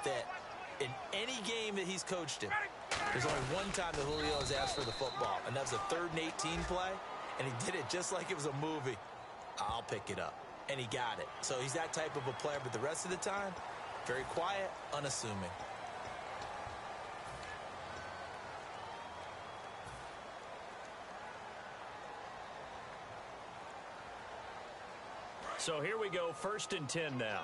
that in any game that he's coached in, there's only one time that Julio has asked for the football, and that was a 3rd and 18 play, and he did it just like it was a movie. I'll pick it up. And he got it. So he's that type of a player, but the rest of the time, very quiet, unassuming. So here we go, 1st and 10 now.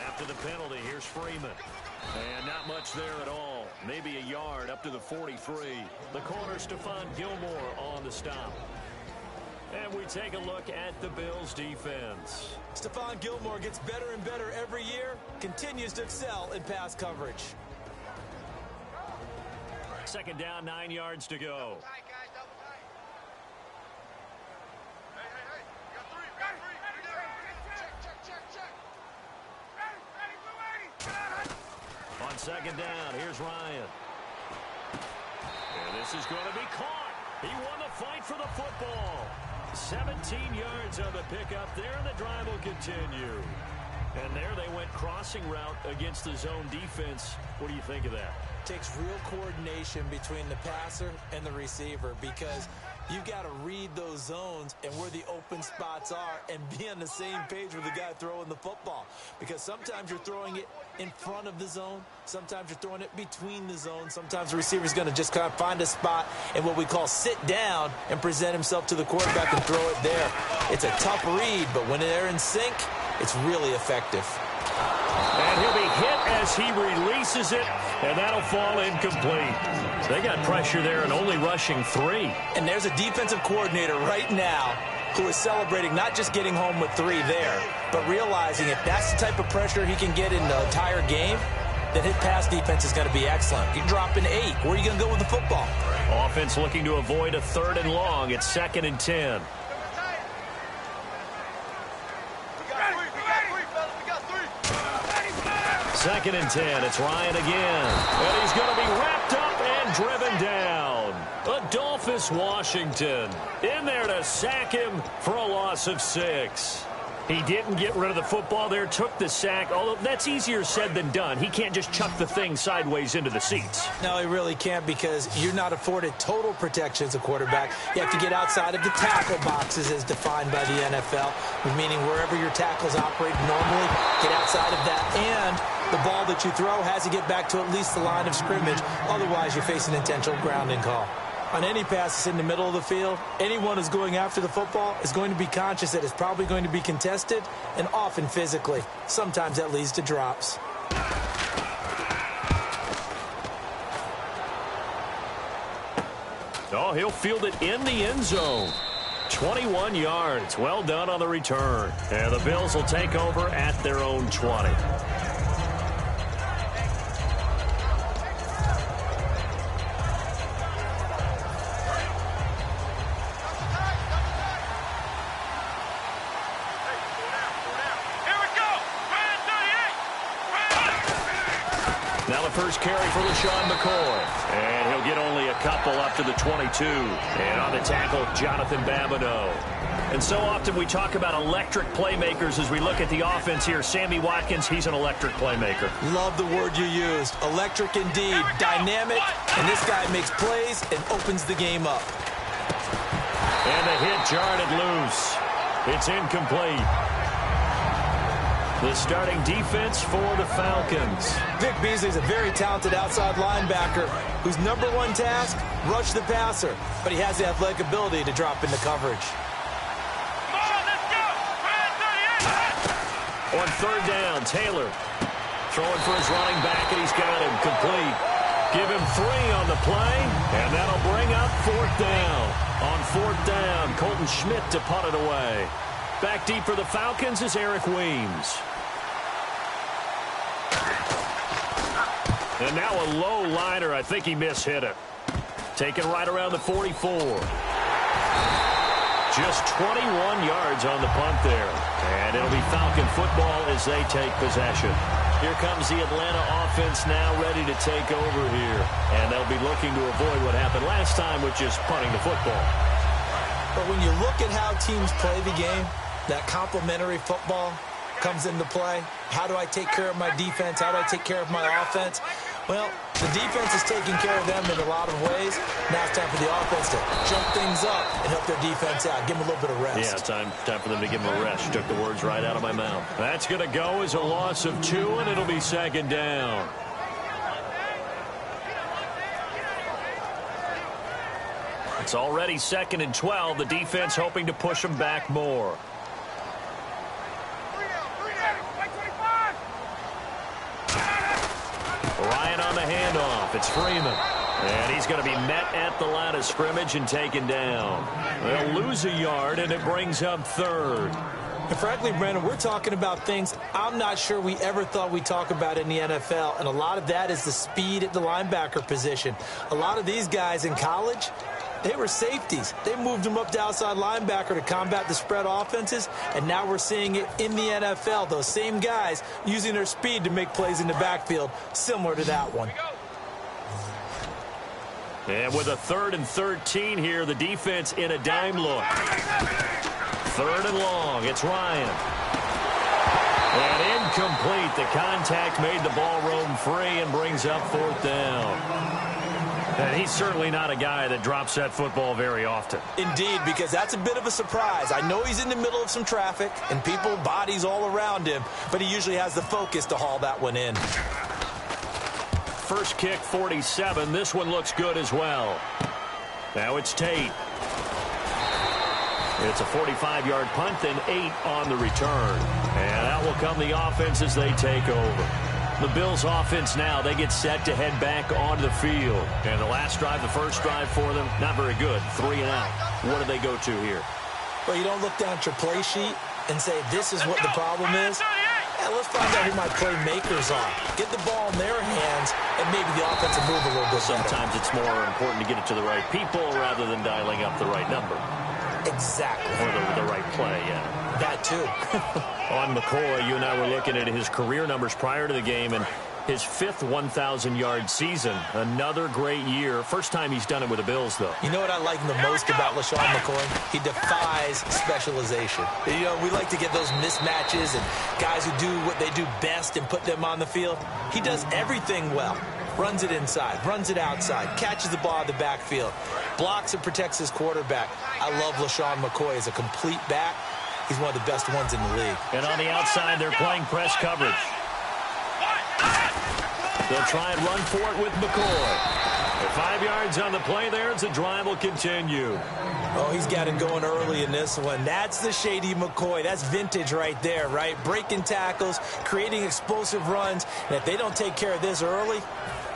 After the penalty, here's Freeman. And not much there at all. Maybe a yard up to the 43. The corner, Stephon Gilmore on the stop. And we take a look at the Bills' defense. Stephon Gilmore gets better and better every year, continues to excel in pass coverage. 2nd down, 9 yards to go. On 2nd down, here's Ryan. And this is going to be caught. He won the fight for the football. 17 yards on the pickup there, and the drive will continue. And there they went crossing route against the zone defense. What do you think of that? Takes real coordination between the passer and the receiver, because you've got to read those zones and where the open spots are and be on the same page with the guy throwing the football. Because sometimes you're throwing it in front of the zone. Sometimes you're throwing it between the zones. Sometimes the receiver's going to just kind of find a spot and what we call sit down and present himself to the quarterback and throw it there. It's a tough read, but when they're in sync, it's really effective. And he'll be hit as he releases it, and that'll fall incomplete. They got pressure there and only rushing 3. And there's a defensive coordinator right now who is celebrating not just getting home with 3 there, but realizing if that's the type of pressure he can get in the entire game, then his pass defense is going to be excellent. You're dropping 8. Where are you going to go with the football? Offense looking to avoid a 3rd and long. It's 2nd and 10. Second and 10. It's Ryan again. And he's going to be wrapped up and driven down. Adolphus Washington in there to sack him for a loss of 6. He didn't get rid of the football there, took the sack, although that's easier said than done. He can't just chuck the thing sideways into the seats. No, he really can't, because you're not afforded total protection as a quarterback. You have to get outside of the tackle boxes as defined by the NFL, meaning wherever your tackles operate normally, get outside of that. And the ball that you throw has to get back to at least the line of scrimmage. Otherwise, you're facing an intentional grounding call. On any pass that's in the middle of the field, anyone who's going after the football is going to be conscious that it's probably going to be contested, and often physically. Sometimes that leads to drops. Oh, he'll field it in the end zone. 21 yards. Well done on the return. And the Bills will take over at their own 20. Now the first carry for LaShawn McCoy. And he'll get only a couple up to the 22. And on the tackle, Jonathan Babineau. And so often we talk about electric playmakers as we look at the offense here. Sammy Watkins, he's an electric playmaker. Love the word you used. Electric indeed. Dynamic. And this guy makes plays and opens the game up. And the hit jarred it loose. It's incomplete. The starting defense for the Falcons. Vic Beasley's a very talented outside linebacker whose #1 task, rush the passer. But he has the athletic ability to drop into coverage. On 3rd down, Taylor throwing for his running back, and he's got him complete. Give him 3 on the play, and that'll bring up 4th down. On 4th down, Colton Schmidt to punt it away. Back deep for the Falcons is Eric Weems. And now a low liner. I think he mishit it. Taken right around the 44. Just 21 yards on the punt there. And it'll be Falcon football as they take possession. Here comes the Atlanta offense now ready to take over here. And they'll be looking to avoid what happened last time with just punting the football. But when you look at how teams play the game, that complementary football comes into play. How do I take care of my defense? How do I take care of my offense? Well, the defense is taking care of them in a lot of ways. Now it's time for the offense to jump things up and help their defense out. Give them a little bit of rest. Yeah, time for them to give them a rest. You took the words right out of my mouth. That's going to go as a loss of 2, and it'll be second down. It's already 2nd and 12. The defense hoping to push them back more. Ryan on the handoff. It's Freeman. And he's going to be met at the line of scrimmage and taken down. They'll lose a yard, and it brings up 3rd. And frankly, Brandon, we're talking about things I'm not sure we ever thought we'd talk about in the NFL. And a lot of that is the speed at the linebacker position. A lot of these guys in college, they were safeties. They moved them up to outside linebacker to combat the spread offenses, and now we're seeing it in the NFL. Those same guys using their speed to make plays in the backfield, similar to that one. And with a 3rd and 13 here, the defense in a dime look. 3rd and long. It's Ryan. And incomplete. The contact made the ball roam free and brings up 4th down. And he's certainly not a guy that drops that football very often. Indeed, because that's a bit of a surprise. I know he's in the middle of some traffic and people, bodies all around him, but he usually has the focus to haul that one in. First kick, 47. This one looks good as well. Now it's Tate. It's a 45-yard punt, then 8 on the return. And that will come the offense as they take over. The Bills offense now, they get set to head back onto the field. And the last drive, the first drive for them, not very good. 3 and out. What do they go to here? Well, you don't look down at your play sheet and say, this is what the problem is. Yeah, let's find out who my playmakers are. Get the ball in their hands, and maybe the offense will move a little bit better. Sometimes it's more important to get it to the right people rather than dialing up the right number. Exactly. Or the right play, yeah. That too. On McCoy, you and I were looking at his career numbers prior to the game, and his 5th 1,000-yard season. Another great year. First time he's done it with the Bills, though. You know what I like the most about LaShawn McCoy? He defies specialization. You know, we like to get those mismatches and guys who do what they do best and put them on the field. He does everything well. Runs it inside, runs it outside, catches the ball in the backfield, blocks and protects his quarterback. I love LaShawn McCoy as a complete back. He's one of the best ones in the league. And on the outside, they're playing press coverage. They'll try and run for it with McCoy. 5 yards on the play there as the drive will continue. Oh, he's got it going early in this one. That's the shady McCoy. That's vintage right there, right? Breaking tackles, creating explosive runs. And if they don't take care of this early,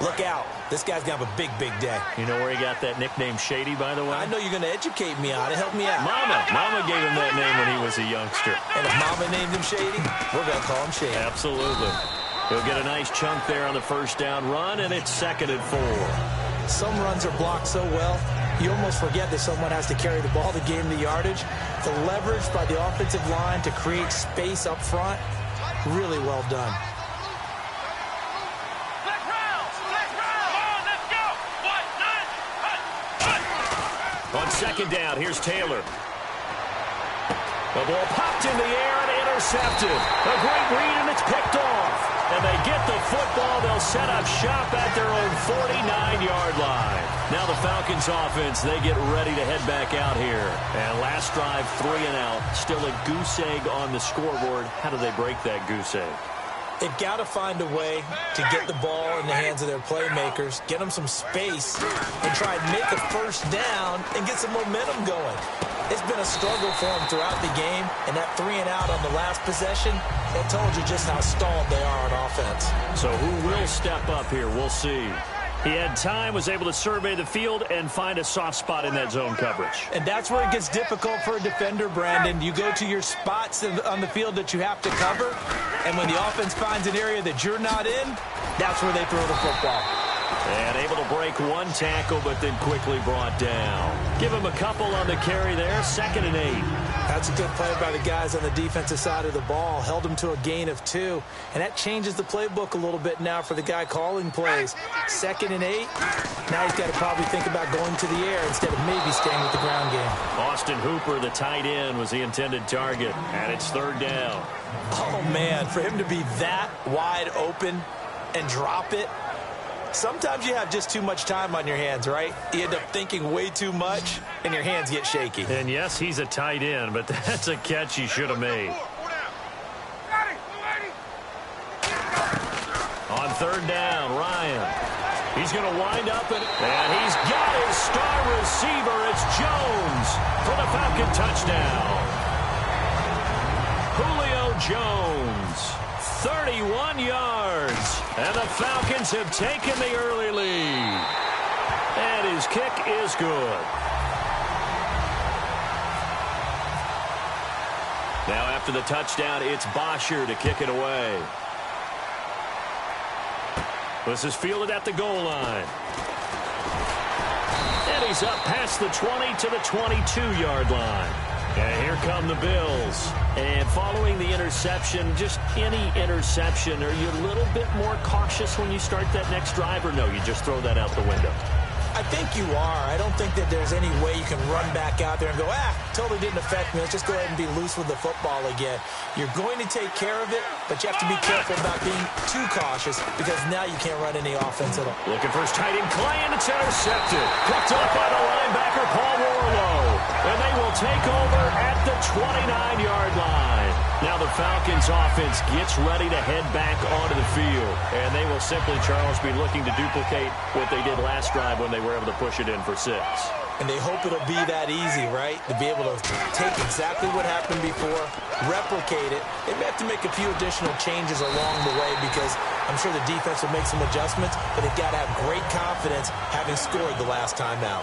look out. This guy's going to have a big, big day. You know where he got that nickname Shady, by the way? I know you're going to educate me on it. Help me out. Mama gave him that name when he was a youngster. And if Mama named him Shady, we're going to call him Shady. Absolutely. He'll get a nice chunk there on the first down run, and it's 2nd and 4. Some runs are blocked so well, you almost forget that someone has to carry the ball to gain the yardage. The leverage by the offensive line to create space up front, really well done. On 2nd down, here's Taylor. The ball popped in the air and intercepted. A great read, and it's picked off. And they get the football. They'll set up shop at their own 49-yard line. Now the Falcons offense, they get ready to head back out here. And last drive, 3 and out. Still a goose egg on the scoreboard. How do they break that goose egg? They've got to find a way to get the ball in the hands of their playmakers, get them some space, and try and make a first down and get some momentum going. It's been a struggle for them throughout the game, and that 3 and out on the last possession, that told you just how stalled they are on offense. So who will step up here? We'll see. He had time, was able to survey the field and find a soft spot in that zone coverage. And that's where it gets difficult for a defender, Brandon. You go to your spots on the field that you have to cover, and when the offense finds an area that you're not in, that's where they throw the football. And able to break one tackle, but then quickly brought down. Give him a couple on the carry there, 2nd and 8. That's a good play by the guys on the defensive side of the ball. Held him to a gain of 2. And that changes the playbook a little bit now for the guy calling plays. 2nd and 8. Now he's got to probably think about going to the air instead of maybe staying with the ground game. Austin Hooper, the tight end, was the intended target. And it's 3rd down. Oh, man, for him to be that wide open and drop it. Sometimes you have just too much time on your hands, right? You end up thinking way too much, and your hands get shaky. And, yes, he's a tight end, but that's a catch he should have made. On 3rd down, Ryan. He's going to wind up, and he's got his star receiver. It's Jones for the Falcon touchdown. Julio Jones. 31 yards, and the Falcons have taken the early lead. And his kick is good. Now after the touchdown, it's Bosher to kick it away. This is fielded at the goal line. And he's up past the 20 to the 22-yard line. And here come the Bills. And following the interception, just any interception, are you a little bit more cautious when you start that next drive, or no, you just throw that out the window? I think you are. I don't think that there's any way you can run back out there and go, totally didn't affect me. Let's just go ahead and be loose with the football again. You're going to take care of it, but you have to be careful about being too cautious because now you can't run any offense at all. Looking for his tight end, Clay, and it's intercepted. Picked up by the linebacker, Paul Warlow. And they will take over at the 29-yard line. Now the Falcons offense gets ready to head back onto the field. And they will simply, Charles, be looking to duplicate what they did last drive when they were able to push it in for 6. And they hope it'll be that easy, right? To be able to take exactly what happened before, replicate it. They may have to make a few additional changes along the way because I'm sure the defense will make some adjustments, but they've got to have great confidence having scored the last time out.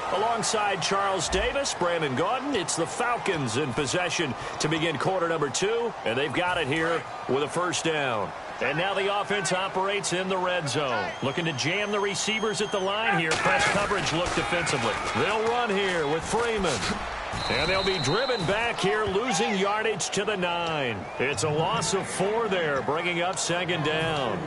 Alongside Charles Davis, Brandon Gaudin, it's the Falcons in possession to begin quarter number 2, and they've got it here with a 1st down. And now the offense operates in the red zone. Looking to jam the receivers at the line here. Press coverage look defensively. They'll run here with Freeman. And they'll be driven back here, losing yardage to the 9. It's a loss of 4 there, bringing up 2nd down.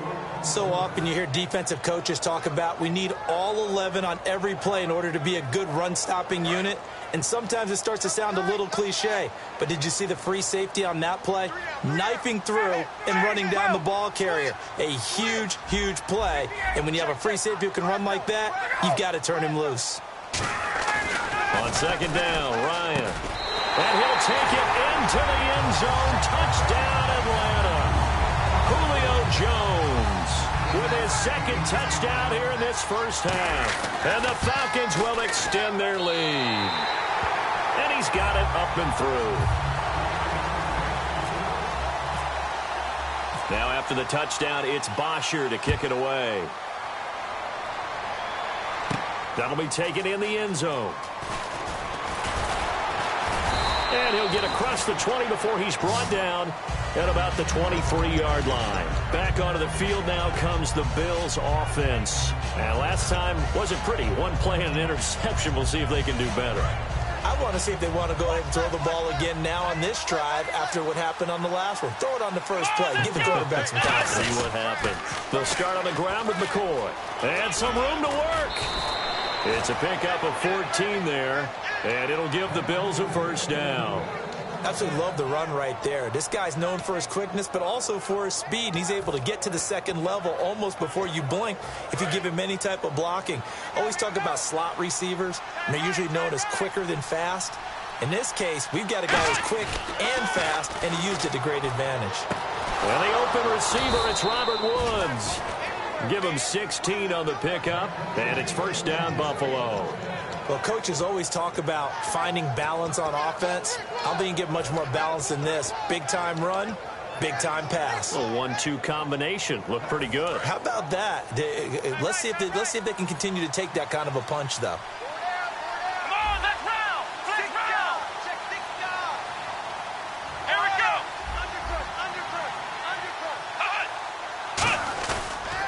So often you hear defensive coaches talk about we need all 11 on every play in order to be a good run-stopping unit. And sometimes it starts to sound a little cliche. But did you see the free safety on that play? Knifing through and running down the ball carrier. A huge, huge play. And when you have a free safety who can run like that, you've got to turn him loose. On 2nd down, Ryan. And he'll take it into the end zone. Touchdown, Atlanta. Julio Jones with his 2nd touchdown here in this first half. And the Falcons will extend their lead. And he's got it up and through. Now after the touchdown, it's Bosher to kick it away. That'll be taken in the end zone. And he'll get across the 20 before he's brought down at about the 23-yard line. Back onto the field now comes the Bills offense. And last time wasn't pretty. One play and an interception. We'll see if they can do better. I want to see if they want to go ahead and throw the ball again now on this drive after what happened on the last one. Throw it on the first play. Give the quarterback some confidence. See what happens. They'll start on the ground with McCoy. And some room to work. It's a pickup of 14 there, and it'll give the Bills a 1st down. Absolutely love the run right there. This guy's known for his quickness, but also for his speed. And he's able to get to the 2nd level almost before you blink if you give him any type of blocking. Always talk about slot receivers, and they're usually known as quicker than fast. In this case, we've got a guy who's quick and fast, and he used it to great advantage. And the open receiver, it's Robert Woods. Give him 16 on the pickup, and it's 1st down, Buffalo. Well, coaches always talk about finding balance on offense. I don't think you can get much more balance than this. Big-time run, big-time pass. A 1-2 combination. Looked pretty good. How about that? Let's see if they can continue to take that kind of a punch, though. Come on, let's round. Let's round. Check down. Here we go. Undercut.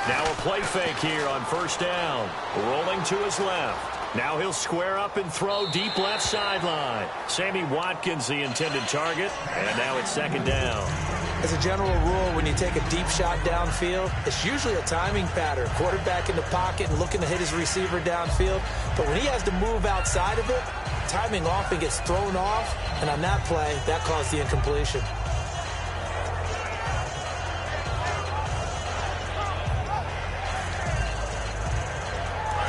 Now a play fake here on 1st down. Rolling to his left. Now he'll square up and throw deep left sideline. Sammy Watkins, the intended target, and now it's second down. As a general rule, when you take a deep shot downfield, it's usually a timing pattern. Quarterback in the pocket and looking to hit his receiver downfield. But when he has to move outside of it, timing often gets thrown off, and on that play, that caused the incompletion.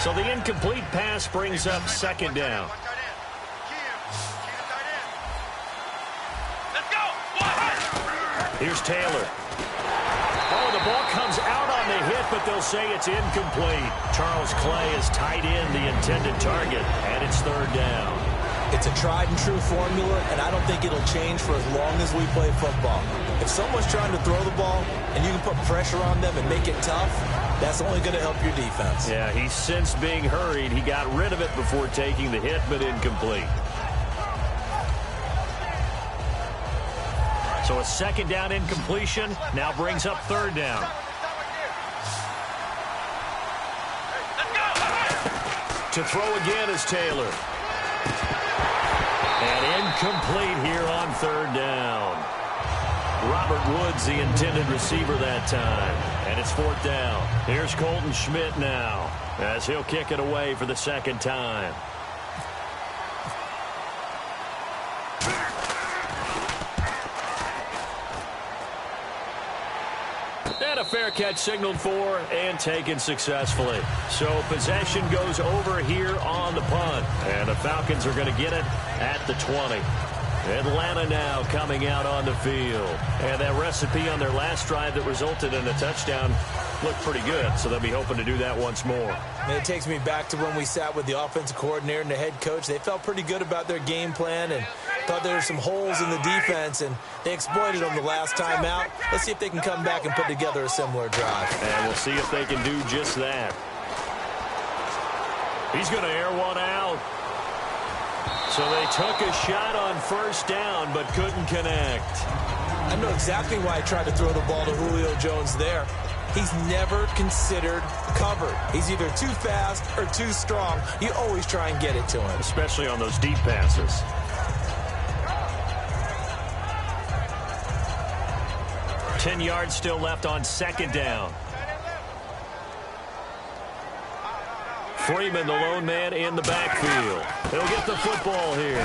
So the incomplete pass brings up second down. Here's Taylor. Oh, the ball comes out on the hit, but they'll say it's incomplete. Charles Clay has tied in the intended target, and it's third down. It's a tried-and-true formula, and I don't think it'll change for as long as we play football. If someone's trying to throw the ball and you can put pressure on them and make it tough, that's only going to help your defense. Yeah, he sensed being hurried. He got rid of it before taking the hit, but incomplete. So a second down incompletion now brings up third down. To throw again is Taylor. And incomplete here on third down. Robert Woods, the intended receiver that time. And it's fourth down. Here's Colton Schmidt now, as he'll kick it away for the second time. And a fair catch signaled for and taken successfully. So possession goes over here on the punt. And the Falcons are going to get it at the 20. Atlanta now coming out on the field. And that recipe on their last drive that resulted in a touchdown looked pretty good, so they'll be hoping to do that once more. And it takes me back to when we sat with the offensive coordinator and the head coach. They felt pretty good about their game plan and thought there were some holes in the defense, and they exploited them the last time out. Let's see if they can come back and put together a similar drive. And we'll see if they can do just that. He's going to air one out. So they took a shot on first down, but couldn't connect. I know exactly why I tried to throw the ball to Julio Jones there. He's never considered covered. He's either too fast or too strong. You always try and get it to him. Especially on those deep passes. Ten yards still left on second down. Freeman, the lone man in the backfield. He'll get the football here.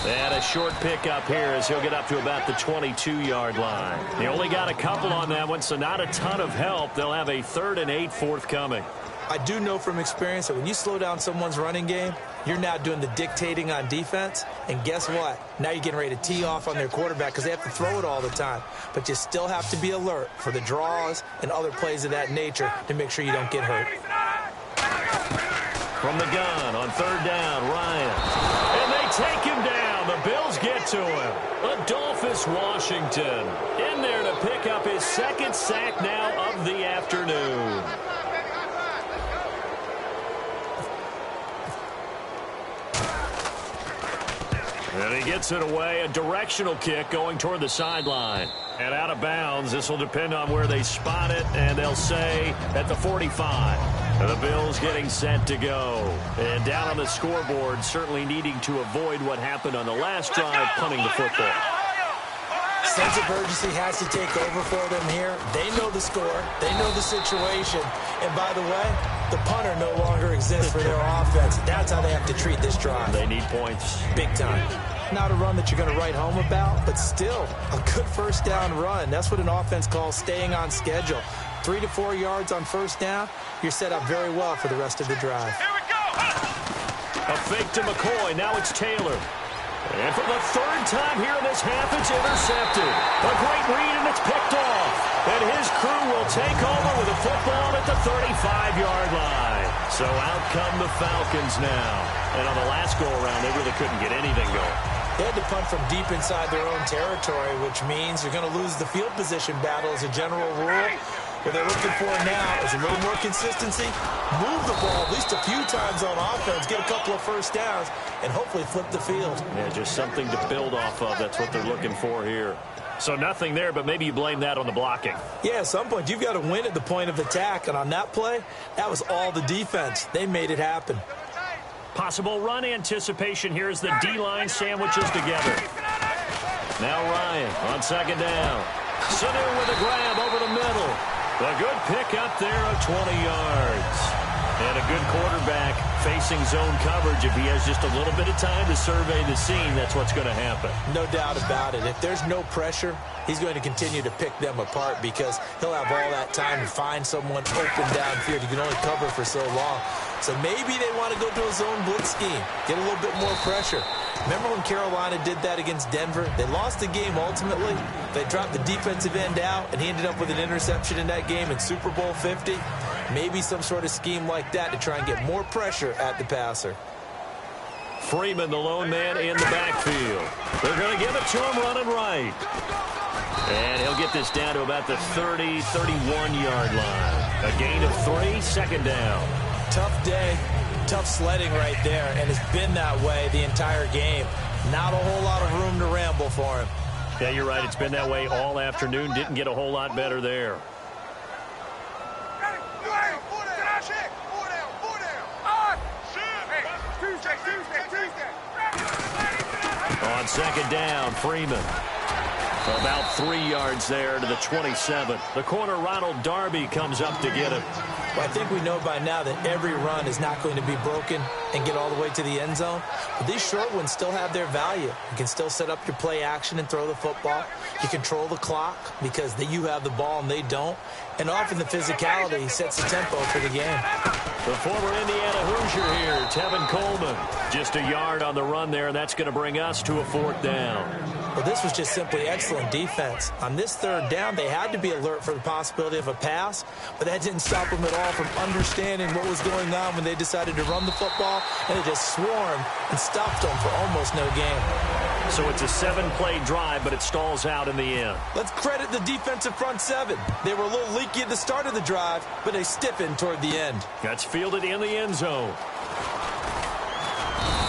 And a short pickup here as he'll get up to about the 22-yard line. They only got a couple on that one, so not a ton of help. They'll have a 3rd and 8 forthcoming. I do know from experience that when you slow down someone's running game, you're now doing the dictating on defense. And guess what? Now you're getting ready to tee off on their quarterback because they have to throw it all the time. But you still have to be alert for the draws and other plays of that nature to make sure you don't get hurt. From the gun on third down, Ryan. And they take him down. The Bills get to him. Adolphus Washington in there to pick up his second sack now of the afternoon. And he gets it away. A directional kick going toward the sideline. And out of bounds. This will depend on where they spot it. And they'll say at the 45. The Bills getting set to go. And down on the scoreboard, certainly needing to avoid what happened on the last drive, punting the football. Sense of urgency has to take over for them here. They know the score. They know the situation. And by the way, the punter no longer exists for their offense. That's how they have to treat this drive. They need points. Big time. Not a run that you're going to write home about, but still a good first down run. That's what an offense calls staying on schedule. 3 to 4 yards on first down, you're set up very well for the rest of the drive. Here we go. A fake to McCoy. Now it's Taylor. And for the third time here in this half, it's intercepted. A great read, and it's picked off. And his crew will take over with a football at the 35-yard line. So out come the Falcons now. And on the last go-around, they really couldn't get anything going. They had to punt from deep inside their own territory, which means you're going to lose the field position battle as a general rule. What they're looking for now is a little more consistency, move the ball at least a few times on offense, get a couple of first downs, and hopefully flip the field. Yeah, just something to build off of. That's what they're looking for here. So nothing there, but maybe you blame that on the blocking. Yeah, at some point, you've got to win at the point of attack, and on that play, that was all the defense. They made it happen. Possible run anticipation here as the D-line sandwiches together. Now Ryan on second down. Sanu with a grab over the middle. A good pick up there of 20 yards. And a good quarterback facing zone coverage. If he has just a little bit of time to survey the scene, that's what's going to happen. No doubt about it. If there's no pressure, he's going to continue to pick them apart because he'll have all that time to find someone open downfield. You can only cover for so long. So maybe they want to go to a zone blitz scheme, get a little bit more pressure. Remember when Carolina did that against Denver? They lost the game ultimately. They dropped the defensive end out, and he ended up with an interception in that game in Super Bowl 50. Maybe some sort of scheme like that to try and get more pressure at the passer. Freeman, the lone man in the backfield. They're going to give it to him running right. And he'll get this down to about the 30, 31-yard line. A gain of 3, second down. Tough day, tough sledding right there, and it's been that way the entire game. Not a whole lot of room to ramble for him. Yeah, you're right. It's been that way all afternoon. Didn't get a whole lot better there. On second down, Freeman. About 3 yards there to the 27. The corner, Ronald Darby, comes up to get him. Well, I think we know by now that every run is not going to be broken and get all the way to the end zone. But these short ones still have their value. You can still set up your play action and throw the football. You control the clock because you have the ball and they don't. And often the physicality sets the tempo for the game. The former Indiana Hoosier here, Tevin Coleman. Just a yard on the run there, and that's going to bring us to a 4th down. Well, this was just simply excellent defense. On this 3rd down, they had to be alert for the possibility of a pass, but that didn't stop them at all from understanding what was going on when they decided to run the football, and they just swarmed and stopped them for almost no gain. So it's a 7-play drive, but it stalls out in the end. Let's credit the defensive front 7. They were a little leaky at the start of the drive, but they stiffened toward the end. That's fielded in the end zone.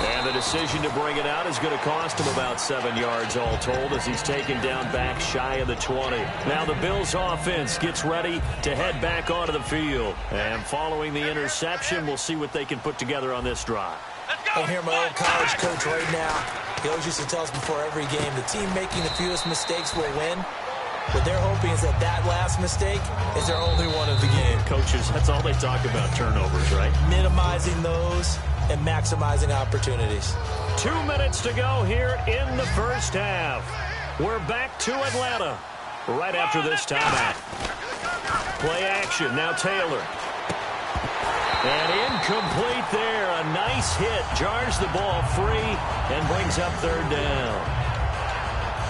And the decision to bring it out is going to cost him about 7 yards all told as he's taken down back shy of the 20. Now the Bills offense gets ready to head back onto the field. And following the interception, we'll see what they can put together on this drive. I hear my old college coach right now. He always used to tell us before every game, the team making the fewest mistakes will win. What they're hoping is that that last mistake is their only one of the game. Coaches, that's all they talk about, turnovers, right? Minimizing those and maximizing opportunities. 2 minutes to go here in the first half. We're back to Atlanta right after this timeout. Play action, now Taylor. And incomplete there. A nice hit. Jars the ball free and brings up 3rd down.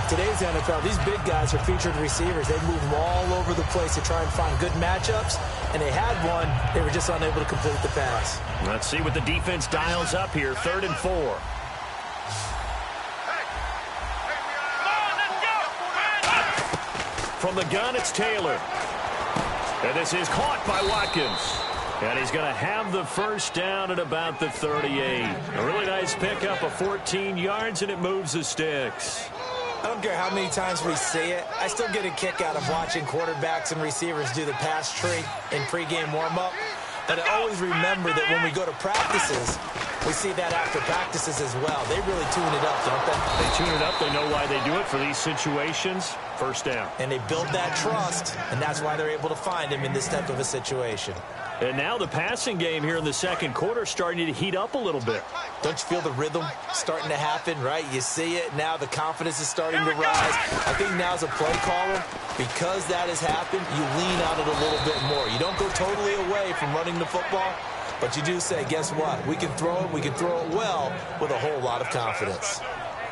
Today's NFL, these big guys are featured receivers. They move them all over the place to try and find good matchups. And they had one. They were just unable to complete the pass. Let's see what the defense dials up here. 3rd and 4. From the gun, it's Taylor. And this is caught by Watkins. And he's going to have the first down at about the 38. A really nice pickup of 14 yards, and it moves the sticks. I don't care how many times we see it. I still get a kick out of watching quarterbacks and receivers do the pass tree in pregame warm-up. But I always remember that when we go to practices, we see that after practices as well. They really tune it up, don't they? They tune it up. They know why they do it for these situations. First down. And they build that trust, and that's why they're able to find him in this type of a situation. And now the passing game here in the second quarter starting to heat up a little bit. Don't you feel the rhythm starting to happen, right? You see it. Now the confidence is starting to rise. I think now as a play caller, because that has happened, you lean on it a little bit more. You don't go totally away from running the football, but you do say, guess what? We can throw it. We can throw it well with a whole lot of confidence.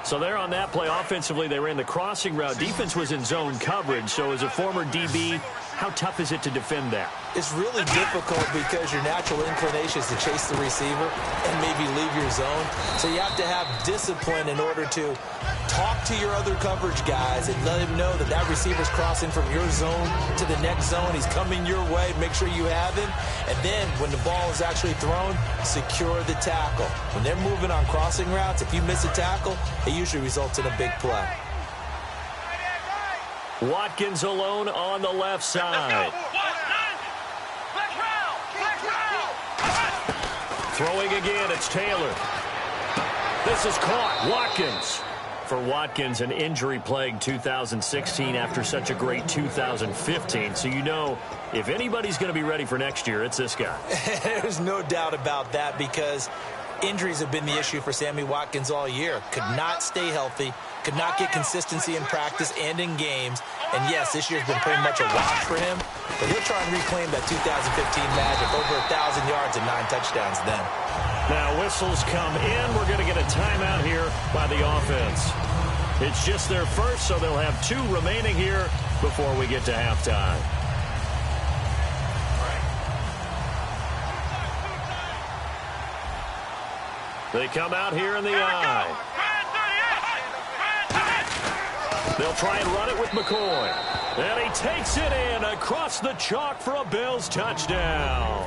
So there on that play, offensively, they ran the crossing route. Defense was in zone coverage. So as a former DB, how tough is it to defend that? It's really difficult because your natural inclination is to chase the receiver and maybe leave your zone. So you have to have discipline in order to talk to your other coverage guys and let him know that that receiver's crossing from your zone to the next zone. He's coming your way. Make sure you have him. And then when the ball is actually thrown, secure the tackle. When they're moving on crossing routes, if you miss a tackle, it usually results in a big play. Watkins alone on the left side. Throwing again, it's Taylor. This is caught. Watkins. For Watkins, an injury-plagued 2016 after such a great 2015. So you know, if anybody's going to be ready for next year, it's this guy. There's no doubt about that because injuries have been the issue for Sammy Watkins all year. Could not stay healthy, could not get consistency in practice and in games. And yes, this year's been pretty much a wash for him. But he'll try and reclaim that 2015 magic, over 1,000 yards and 9 touchdowns then. Now whistles come in. We're going to get a timeout here by the offense. It's just their first, so they'll have 2 remaining here before we get to halftime. They come out here in the eye. They'll try and run it with McCoy. And he takes it in across the chalk for a Bills touchdown.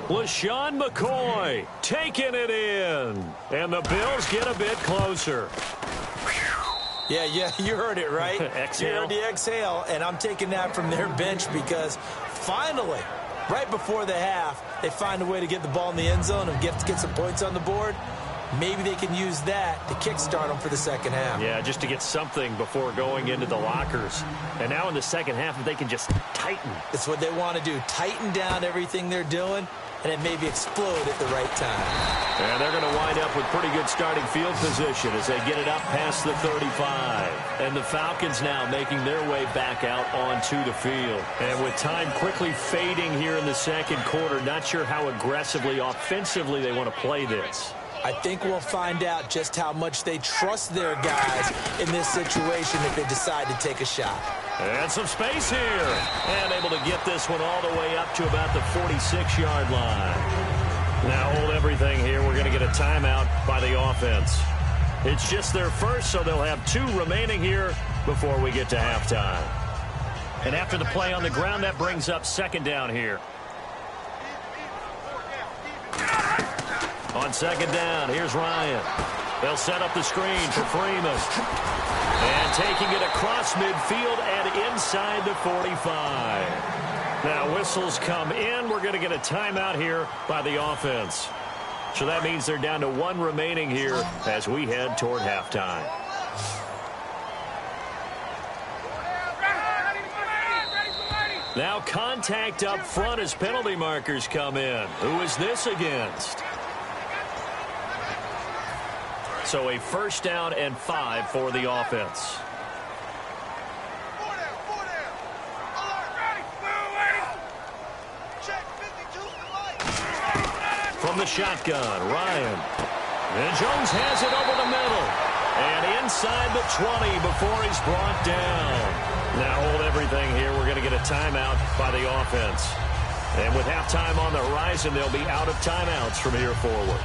LaShawn McCoy taking it in. And the Bills get a bit closer. Yeah, you heard it, right? Exhale. You heard the exhale, and I'm taking that from their bench because finally, right before the half, they find a way to get the ball in the end zone and get some points on the board. Maybe they can use that to kickstart them for the second half. Yeah, just to get something before going into the lockers. And now in the second half, if they can just tighten. It's what they want to do, tighten down everything they're doing, and then maybe explode at the right time. And they're going to wind up with pretty good starting field position as they get it up past the 35. And the Falcons now making their way back out onto the field. And with time quickly fading here in the second quarter, not sure how aggressively, offensively they want to play this. I think we'll find out just how much they trust their guys in this situation if they decide to take a shot. And some space here. And able to get this one all the way up to about the 46-yard line. Now hold everything here. We're going to get a timeout by the offense. It's just their first, so they'll have 2 remaining here before we get to halftime. And after the play on the ground, that brings up second down here. On second down, here's Ryan. They'll set up the screen for Freeman. And taking it across midfield and inside the 45. Now whistles come in. We're going to get a timeout here by the offense. So that means they're down to 1 remaining here as we head toward halftime. Now contact up front as penalty markers come in. Who is this against? So a first down and 5 for the offense. From the shotgun, Ryan. And Jones has it over the middle. And inside the 20 before he's brought down. Now hold everything here. We're going to get a timeout by the offense. And with halftime on the horizon, they'll be out of timeouts from here forward.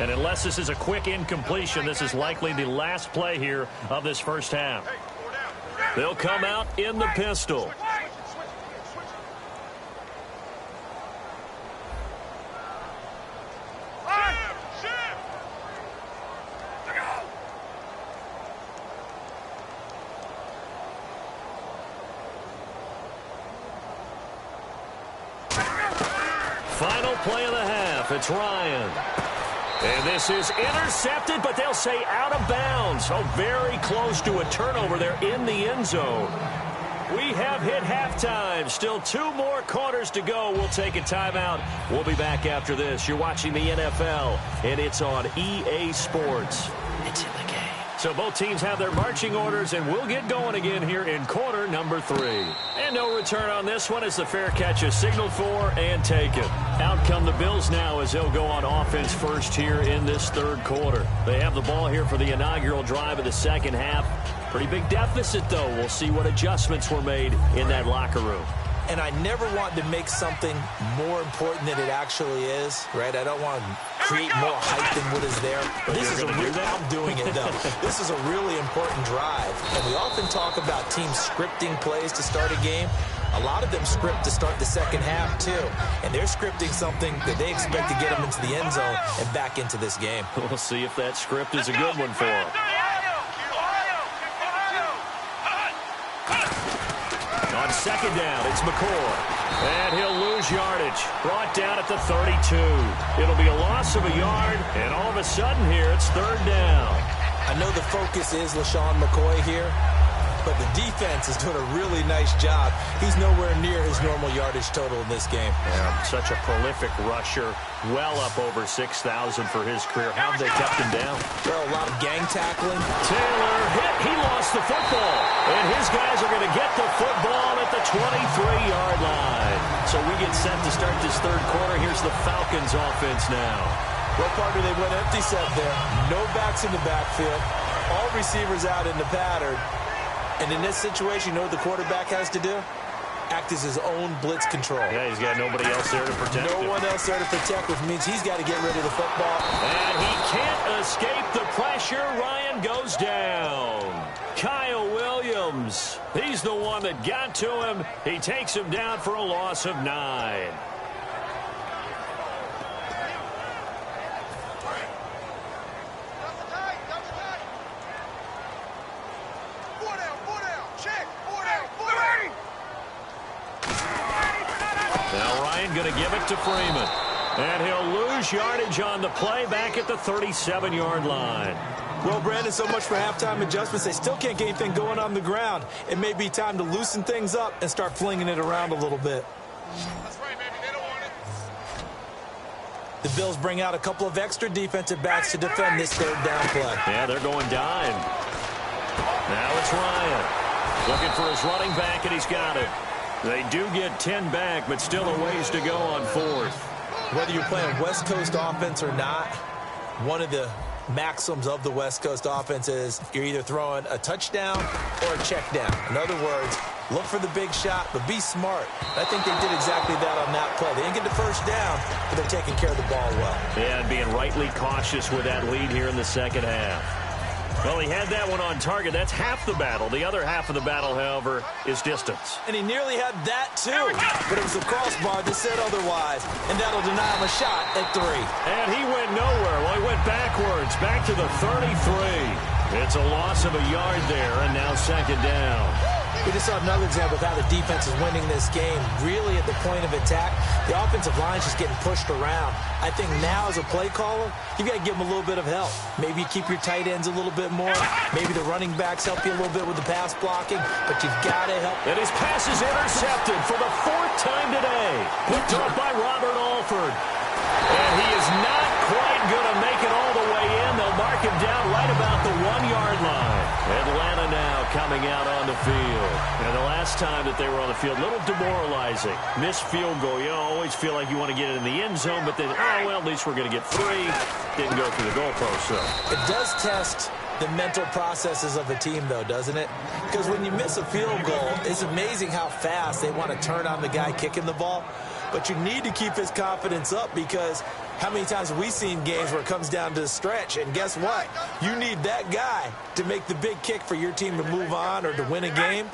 And unless this is a quick incompletion, this is likely the last play here of this first half. They'll come out in the pistol. Final play of the half. It's Ryan. And this is intercepted, but they'll say out of bounds. Oh, very close to a turnover there in the end zone. We have hit halftime. Still 2 more quarters to go. We'll take a timeout. We'll be back after this. You're watching the NFL, and it's on EA Sports. It's in the game. So both teams have their marching orders, and we'll get going again here in quarter number 3. And no return on this one as the fair catch is signaled for and taken. Out come the Bills now as they'll go on offense first here in this third quarter. They have the ball here for the inaugural drive of the second half. Pretty big deficit, though. We'll see what adjustments were made in that locker room. And I never want to make something more important than it actually is, right? I don't want to create more hype than what is there. But this is I'm doing it, though. This is a really important drive. And we often talk about teams scripting plays to start a game. A lot of them script to start the second half, too. And they're scripting something that they expect to get them into the end zone and back into this game. We'll see if that script is a good one for them. On second down. It's McCoy. And he'll lose yardage. Brought down at the 32. It'll be a loss of a yard, and all of a sudden here, it's third down. I know the focus is LaShawn McCoy here, but the defense is doing a really nice job. He's nowhere near his normal yardage total in this game. Yeah, such a prolific rusher, well up over 6,000 for his career. How have they kept him down? Well, a lot of gang tackling. Taylor hit. He lost the football. And his guys are going to get the football at the 23-yard line. So we get set to start this third quarter. Here's the Falcons offense now. Well, partner, they went empty set there. No backs in the backfield. All receivers out in the pattern. And in this situation, you know what the quarterback has to do? Act as his own blitz control. Yeah, he's got nobody else there to protect him. No one else there to protect, which means he's got to get rid of the football. And he can't escape the pressure. Ryan goes down. Kyle Williams, he's the one that got to him. He takes him down for a loss of 9. Going to give it to Freeman. And he'll lose yardage on the play back at the 37-yard line. Well, Brandon, so much for halftime adjustments. They still can't get anything going on the ground. It may be time to loosen things up and start flinging it around a little bit. That's right, baby. They don't want it. The Bills bring out a couple of extra defensive backs to defend this third down play. Yeah, they're going dime. Now it's Ryan. Looking for his running back, and he's got it. They do get 10 back, but still a ways to go on fourth. Whether you're playing West Coast offense or not, one of the maxims of the West Coast offense is you're either throwing a touchdown or a check down. In other words, look for the big shot, but be smart. I think they did exactly that on that play. They didn't get the first down, but they're taking care of the ball well. Yeah, and being rightly cautious with that lead here in the second half. Well, he had that one on target. That's half the battle. The other half of the battle, however, is distance. And he nearly had that, too. But it was the crossbar that said otherwise. And that'll deny him a shot at 3. And he went nowhere. Well, he went backwards, back to the 33. It's a loss of a yard there, and now second down. We just saw another example of how the defense is winning this game. Really at the point of attack, the offensive line is just getting pushed around. I think now as a play caller, you've got to give them a little bit of help. Maybe you keep your tight ends a little bit more. Maybe the running backs help you a little bit with the pass blocking, but you've got to help. And his pass is intercepted for the 4th time today. Picked up by Robert Alford. And he is not quite going to make it all the way in. They'll mark him down right about the 1-yard line. Atlanta now coming out on the field. And the last time that they were on the field, a little demoralizing. Missed field goal. You always feel like you want to get it in the end zone, but then, oh, well, at least we're going to get 3. Didn't go through the goalpost, though. It does test the mental processes of a team, though, doesn't it? Because when you miss a field goal, it's amazing how fast they want to turn on the guy kicking the ball. But you need to keep his confidence up because how many times have we seen games where it comes down to the stretch? And guess what? You need that guy to make the big kick for your team to move on or to win a game.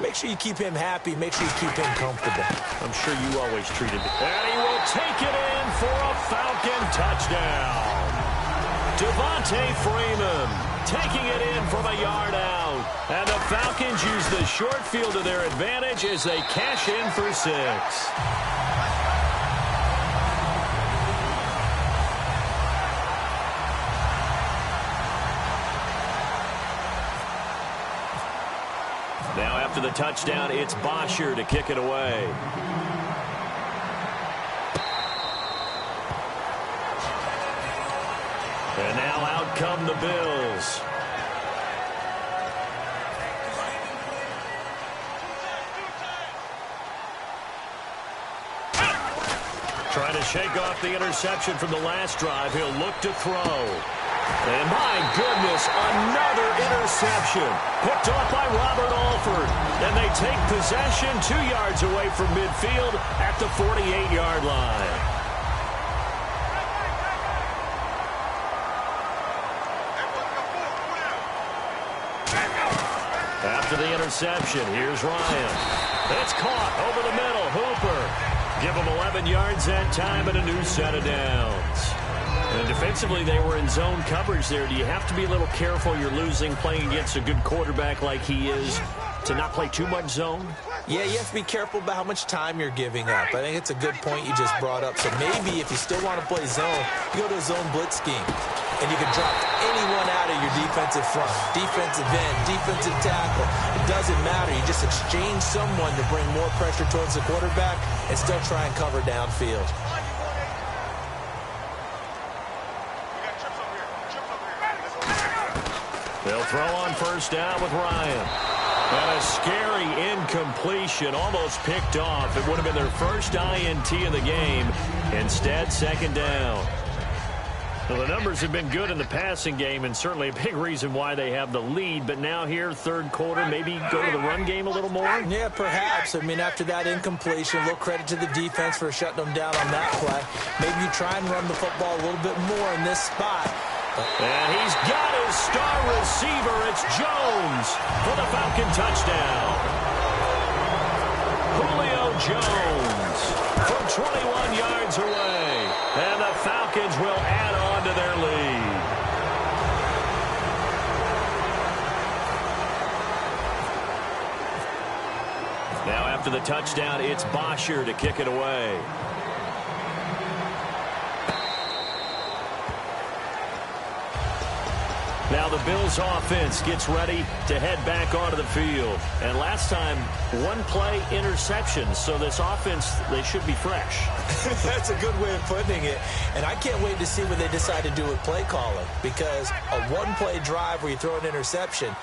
Make sure you keep him happy. Make sure you keep him comfortable. I'm sure you always treated it. And he will take it in for a Falcon touchdown. Devontae Freeman taking it in from a yard out. And the Falcons use the short field to their advantage as they cash in for 6. Now after the touchdown, it's Bosher to kick it away. And now out come the Bills. Trying to shake off the interception from the last drive. He'll look to throw. And my goodness, another interception. Picked off by Robert Alford. And they take possession 2 yards away from midfield at the 48-yard line. After the interception, here's Ryan. It's caught over the middle. Hooper. Give them 11 yards that time and a new set of downs. And defensively, they were in zone coverage there. Do you have to be a little careful? You're losing, playing against a good quarterback like he is, to not play too much zone? Yeah, you have to be careful about how much time you're giving up. I think it's a good point you just brought up. So maybe if you still want to play zone, you go to a zone blitz scheme. And you can drop anyone out of your defensive front, defensive end, defensive tackle. It doesn't matter. You just exchange someone to bring more pressure towards the quarterback and still try and cover downfield. They'll throw on first down with Ryan. And a scary incompletion, almost picked off. It would have been their first INT of the game. Instead, second down. Well, the numbers have been good in the passing game, and certainly a big reason why they have the lead. But now here, third quarter, maybe go to the run game a little more? Yeah, perhaps. I mean, after that incompletion, a little credit to the defense for shutting them down on that play. Maybe you try and run the football a little bit more in this spot. And he's got his star receiver. It's Jones for the Falcon touchdown. Julio Jones from 21 yards away. And the Falcons will add on to their lead. Now after the touchdown, it's Bosher to kick it away. Now the Bills offense gets ready to head back onto the field. And last time, one play interception. So this offense, they should be fresh. That's a good way of putting it. And I can't wait to see what they decide to do with play calling. Because a one-play drive where you throw an interception,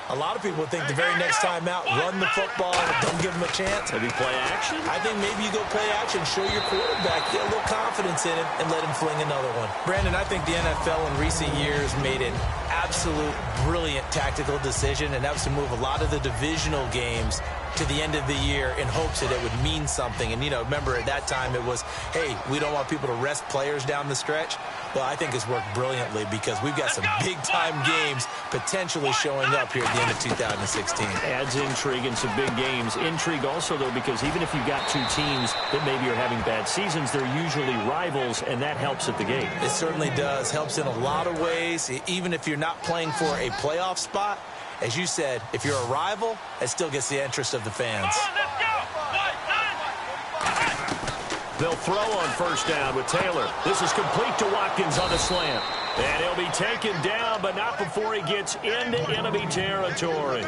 a lot of people think the very next time out, run the football, don't give them a chance. Maybe play action? I think maybe you go play action, show your quarterback, get a little confidence in him, and let him fling another one. Brandon, I think the NFL in recent years made an absolute brilliant tactical decision, and that was to move a lot of the divisional games to the end of the year in hopes that it would mean something. And, you know, remember at that time it was, hey, we don't want people to rest players down the stretch. Well, I think it's worked brilliantly because we've got some big-time games potentially showing up here at the end of 2016. Adds intrigue in some big games. Intrigue also, though, because even if you've got two teams that maybe are having bad seasons, they're usually rivals, and that helps at the game. It certainly does. Helps in a lot of ways. Even if you're not playing for a playoff spot, as you said, if you're a rival, it still gets the interest of the fans. They'll throw on first down with Taylor. This is complete to Watkins on the slant. And he'll be taken down, but not before he gets into enemy territory.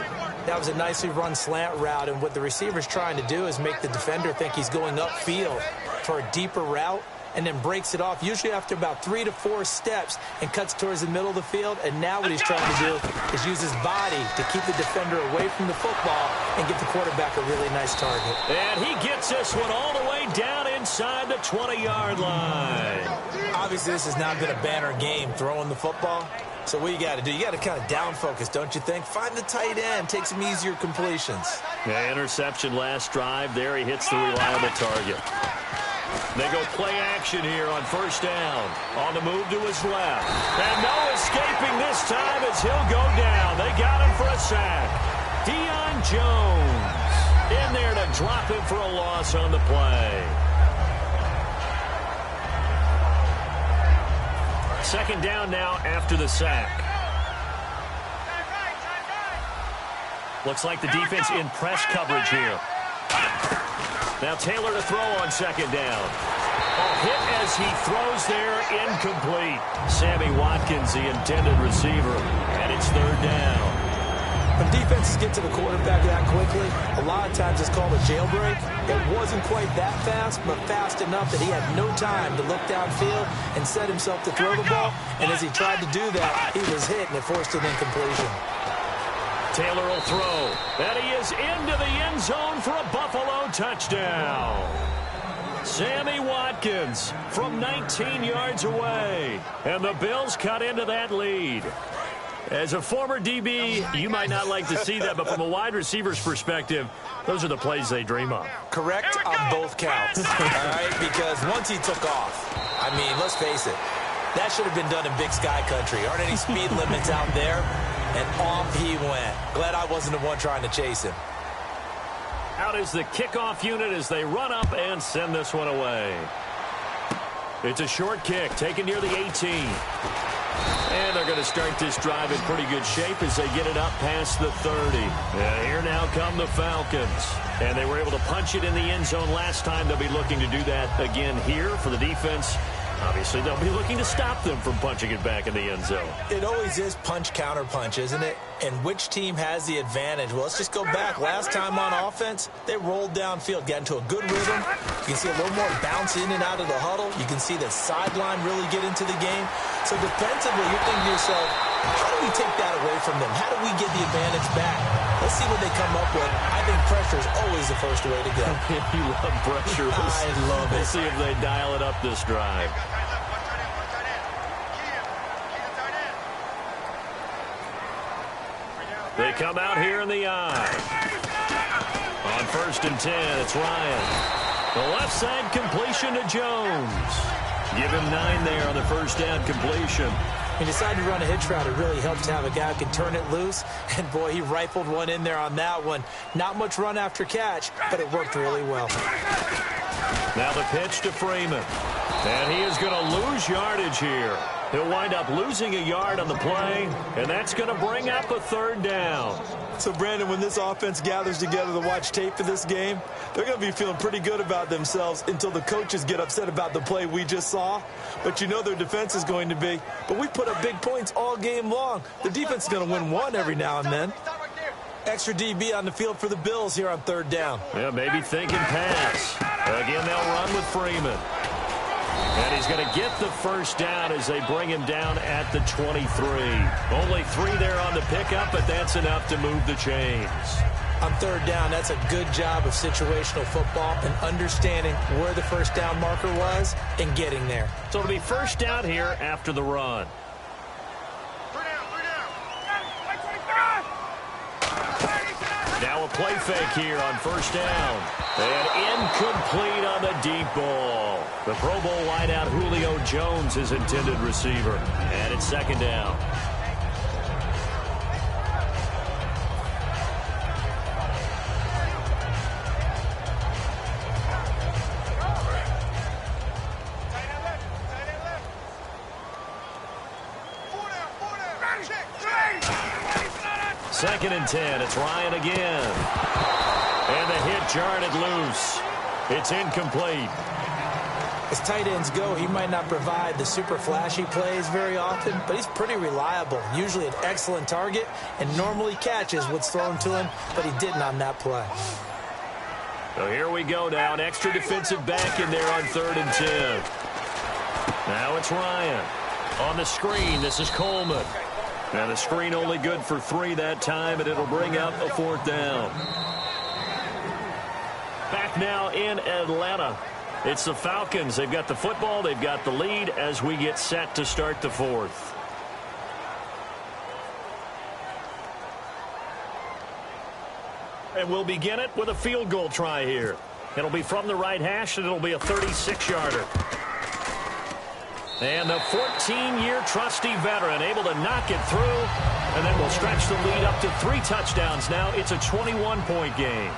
That was a nicely run slant route, and what the receiver's trying to do is make the defender think he's going upfield for a deeper route, and then breaks it off, usually after about 3 to 4 steps, and cuts towards the middle of the field. And now what he's trying to do is use his body to keep the defender away from the football and get the quarterback a really nice target. And he gets this one all the way down inside the 20-yard line. Obviously, this has not been a banner game throwing the football. So what you got to do, you got to kind of down focus, don't you think? Find the tight end, take some easier completions. Yeah, interception last drive. There he hits the reliable target. They go play action here on first down. On the move to his left. And no escaping this time as he'll go down. They got him for a sack. Deion Jones in there to drop him for a loss on the play. Second down now after the sack. Looks like the defense in press coverage here. Now Taylor to throw on second down. A hit as he throws there, incomplete. Sammy Watkins, the intended receiver, and it's third down. When defenses get to the quarterback that quickly, a lot of times it's called a jailbreak. It wasn't quite that fast, but fast enough that he had no time to look downfield and set himself to throw the ball. And as he tried to do that, he was hit, and it forced an incompletion. Taylor will throw. And he is into the end zone for a Buffalo touchdown. Sammy Watkins from 19 yards away. And the Bills cut into that lead. As a former DB, you might not like to see that, but from a wide receiver's perspective, those are the plays they dream of. Correct on both counts, all right? Because once he took off, I mean, let's face it, that should have been done in Big Sky Country. Aren't any speed limits out there? And off he went. Glad I wasn't the one trying to chase him. Out is the kickoff unit as they run up and send this one away. It's a short kick taken near the 18. And they're going to start this drive in pretty good shape as they get it up past the 30. And here now come the Falcons. And they were able to punch it in the end zone last time. They'll be looking to do that again here for the defense. Obviously, they'll be looking to stop them from punching it back in the end zone. It always is punch-counter-punch, isn't it? And which team has the advantage? Well, let's just go back. Last time on offense, they rolled downfield, got into a good rhythm. You can see a little more bounce in and out of the huddle. You can see the sideline really get into the game. So defensively, you're thinking to yourself, how do we take that away from them? How do we get the advantage back? Let's see what they come up with. I think pressure is always the first way to go. You love pressure. I love it. We'll see if they dial it up this drive. They come out here in the eye. On 1st and 10, it's Ryan. The left side completion to Jones. Give him 9 there on the first down completion. He decided to run a hitch route. It really helps to have a guy who can turn it loose. And, boy, he rifled one in there on that one. Not much run after catch, but it worked really well. Now the pitch to Freeman. And he is going to lose yardage here. He'll wind up losing a yard on the play, and that's going to bring up a 3rd down. So, Brandon, when this offense gathers together to watch tape for this game, they're going to be feeling pretty good about themselves until the coaches get upset about the play we just saw. But you know their defense is going to be. But we put up big points all game long. The defense is going to win one every now and then. Extra DB on the field for the Bills here on 3rd down. Yeah, maybe thinking pass. Again, they'll run with Freeman. And he's going to get the first down as they bring him down at the 23. Only 3 there on the pickup, but that's enough to move the chains. On 3rd down, that's a good job of situational football and understanding where the first down marker was and getting there. So it'll be first down here after the run. Now a play fake here on 1st down. And incomplete on the deep ball. The Pro Bowl wideout Julio Jones is intended receiver. And it's 2nd down. Second and 10. It's Ryan again. And the hit jarred it loose. It's incomplete. As tight ends go, he might not provide the super flashy plays very often, but he's pretty reliable. Usually an excellent target and normally catches what's thrown to him, but he didn't on that play. So here we go now. An extra defensive back in there on 3rd and 10. Now it's Ryan. On the screen, this is Coleman. And the screen only good for 3 that time, and it'll bring up a 4th down. Back now in Atlanta. It's the Falcons. They've got the football. They've got the lead as we get set to start the 4th. And we'll begin it with a field goal try here. It'll be from the right hash, and it'll be a 36-yarder. And the 14-year trusty veteran able to knock it through. And then we'll stretch the lead up to 3 touchdowns now. It's a 21-point game.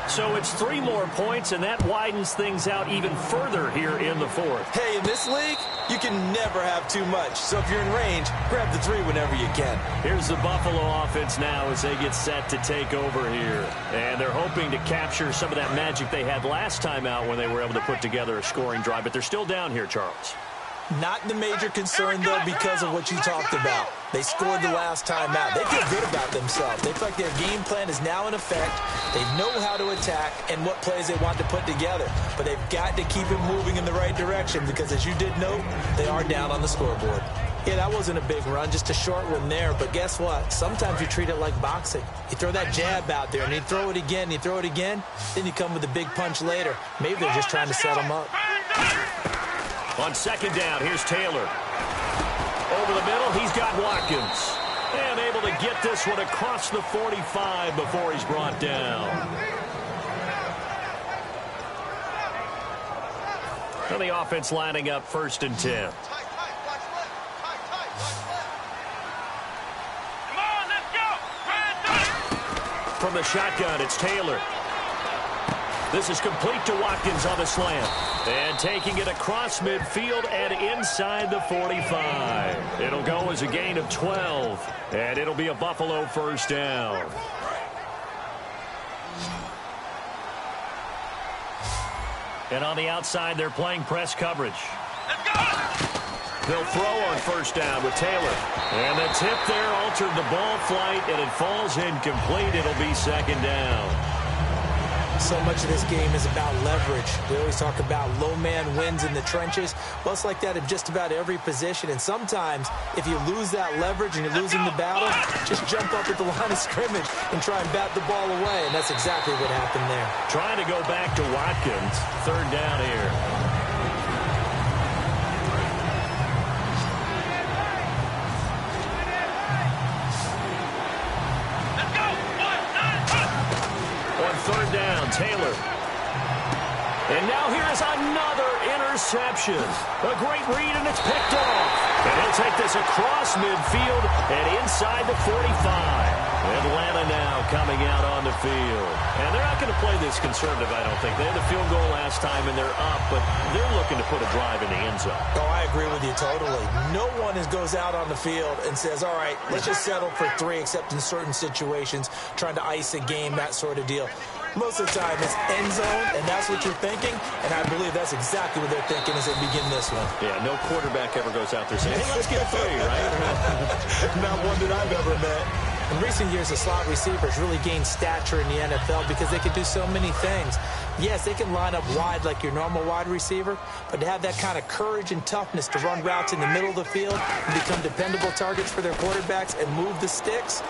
So it's 3 more points, and that widens things out even further here in the 4th. Hey, in this league, you can never have too much. So if you're in range, grab the 3 whenever you can. Here's the Buffalo offense now as they get set to take over here. And they're hoping to capture some of that magic they had last time out when they were able to put together a scoring drive. But they're still down here, Charles. Not the major concern, though, because of what you talked about. They scored the last time out. They feel good about themselves. They feel like their game plan is now in effect. They know how to attack and what plays they want to put together. But they've got to keep it moving in the right direction because, as you did note, they are down on the scoreboard. Yeah, that wasn't a big run, just a short one there. But guess what? Sometimes you treat it like boxing. You throw that jab out there, and you throw it again, you throw it again, then you come with a big punch later. Maybe they're just trying to set them up. On 2nd down, here's Taylor. Over the middle, he's got Watkins. And able to get this one across the 45 before he's brought down. And the offense lining up 1st and 10. From the shotgun, it's Taylor. This is complete to Watkins on the slant. And taking it across midfield and inside the 45. It'll go as a gain of 12. And it'll be a Buffalo first down. And on the outside, they're playing press coverage. Let's go! They'll throw on first down with Taylor. And the tip there altered the ball flight, and it falls incomplete. It'll be second down. So much of this game is about leverage. We always talk about low man wins in the trenches. Well, it's like that in just about every position. And sometimes, if you lose that leverage and you're losing the battle, just jump up at the line of scrimmage and try and bat the ball away. And that's exactly what happened there. Trying to go back to Watkins. Third down here. Third down, Taylor. And now here is another interception. A great read, and it's picked off. And he'll take this across midfield and inside the 45. Atlanta now coming out on the field. And they're not going to play this conservative, I don't think. They had the field goal last time, and they're up, but they're looking to put a drive in the end zone. Oh, I agree with you totally. No one goes out on the field and says, all right, let's just settle for 3, except in certain situations, trying to ice a game, that sort of deal. Most of the time, it's end zone, and that's what you're thinking, and I believe that's exactly what they're thinking as they begin this one. Yeah, no quarterback ever goes out there saying, hey, let's get 3, right? Not one that I've ever met. In recent years, the slot receivers really gained stature in the NFL because they can do so many things. Yes, they can line up wide like your normal wide receiver, but to have that kind of courage and toughness to run routes in the middle of the field and become dependable targets for their quarterbacks and move the sticks,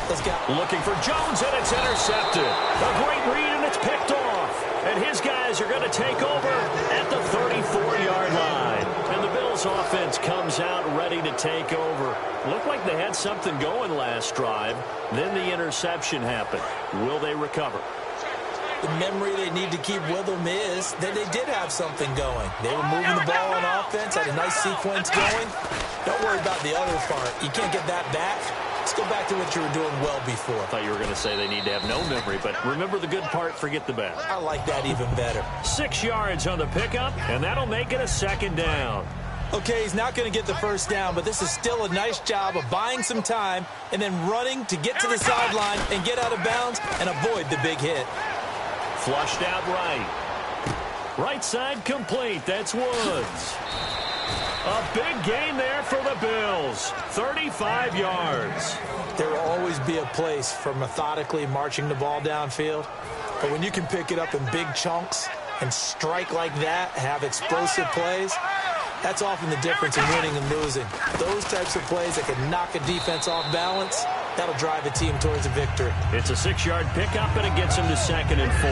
those guys. Looking for Jones, and it's intercepted. A great read, and it's picked off. And his guys are going to take over at the 34-yard line. And the Bills offense comes out ready to take over. Looked like they had something going last drive. Then the interception happened. Will they recover? The memory they need to keep with them is that they did have something going. They were moving the ball on offense, had a nice sequence going. Don't worry about the other part. You can't get that back. Let's go back to what you were doing well before. I thought you were going to say they need to have no memory, but remember the good part, forget the bad. I like that even better. 6 yards on the pickup, and that'll make it a second down. Okay, he's not going to get the first down, but this is still a nice job of buying some time and then running to get to the sideline and get out of bounds and avoid the big hit. Flushed out right. Right side complete. That's Woods. A big gain there for the Bills. 35 yards. There will always be a place for methodically marching the ball downfield. But when you can pick it up in big chunks and strike like that, have explosive plays, that's often the difference in winning and losing. Those types of plays that can knock a defense off balance, that'll drive a team towards a victory. It's a 6-yard pickup, and it gets him to 2nd and 4.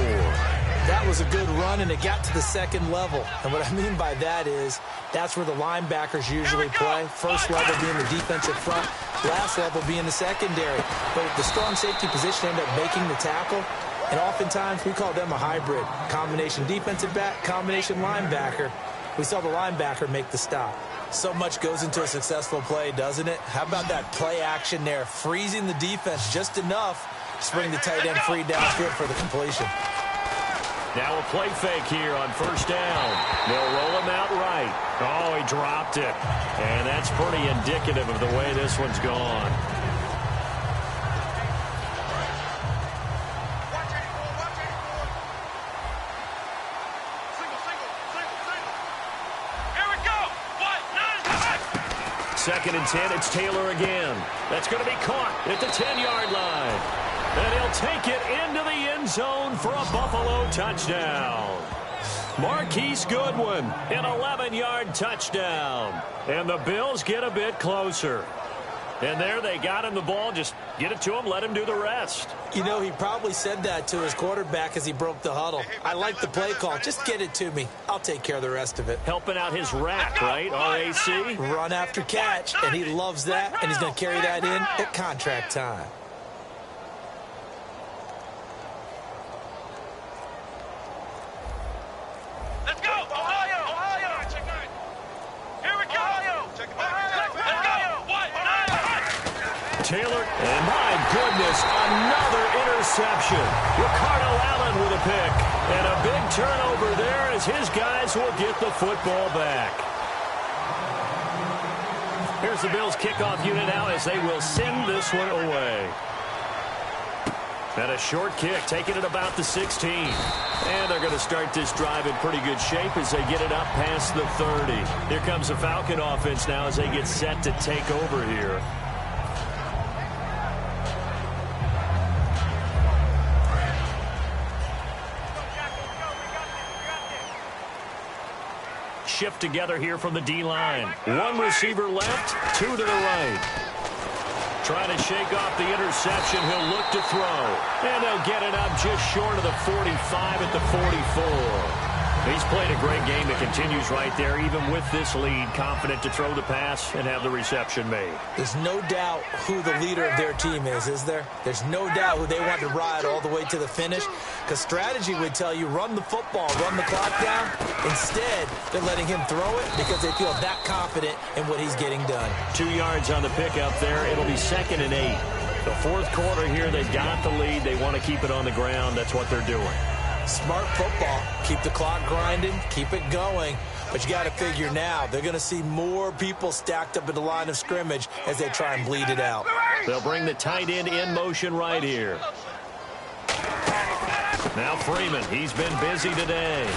That was a good run, and it got to the second level. And what I mean by that is that's where the linebackers usually play. First level being the defensive front, last level being the secondary. But the strong safety position ended up making the tackle. And oftentimes we call them a hybrid. Combination defensive back, combination linebacker. We saw the linebacker make the stop. So much goes into a successful play, doesn't it? How about that play action there, freezing the defense just enough to bring the tight end free downfield for the completion. Now a play fake here on first down. They'll roll him out right. Oh, he dropped it. And that's pretty indicative of the way this one's gone. Second and 10, it's Taylor again. That's going to be caught at the 10-yard line. And he'll take it into the end zone for a Buffalo touchdown. Marquise Goodwin, an 11-yard touchdown. And the Bills get a bit closer. And there they got him the ball. Just get it to him, let him do the rest. You know, he probably said that to his quarterback as he broke the huddle. I like the play call. Just get it to me. I'll take care of the rest of it. Helping out his rack, right? RAC? Run after catch, and he loves that, and he's going to carry that in at contract time. Let's go! Ohio! Ohio! Here we go! Ohio! Let's go! What? Taylor, and my goodness. goodness, another interception. Ricardo Allen with a pick. And a big turnover there as his guys will get the football back. Here's the Bills kickoff unit now as they will send this one away. And a short kick, taking it about the 16. And they're going to start this drive in pretty good shape as they get it up past the 30. Here comes the Falcon offense now as they get set to take over here. Shift together here from the D-line. One receiver left, two to the right. Trying to shake off the interception. He'll look to throw. And they'll get it up just short of the 45 at the 44. He's played a great game. It continues right there, even with this lead. Confident to throw the pass and have the reception made. There's no doubt who the leader of their team is there? There's no doubt who they want to ride all the way to the finish. Because strategy would tell you, run the football, run the clock down. Instead, they're letting him throw it because they feel that confident in what he's getting done. 2 yards on the pickup there. It'll be 2nd and 8. The fourth quarter here, they've got the lead. They want to keep it on the ground. That's what they're doing. Smart football. Keep the clock grinding. Keep it going. But you got to figure now, they're going to see more people stacked up at the line of scrimmage as they try and bleed it out. They'll bring the tight end in motion right here. Now Freeman, he's been busy today.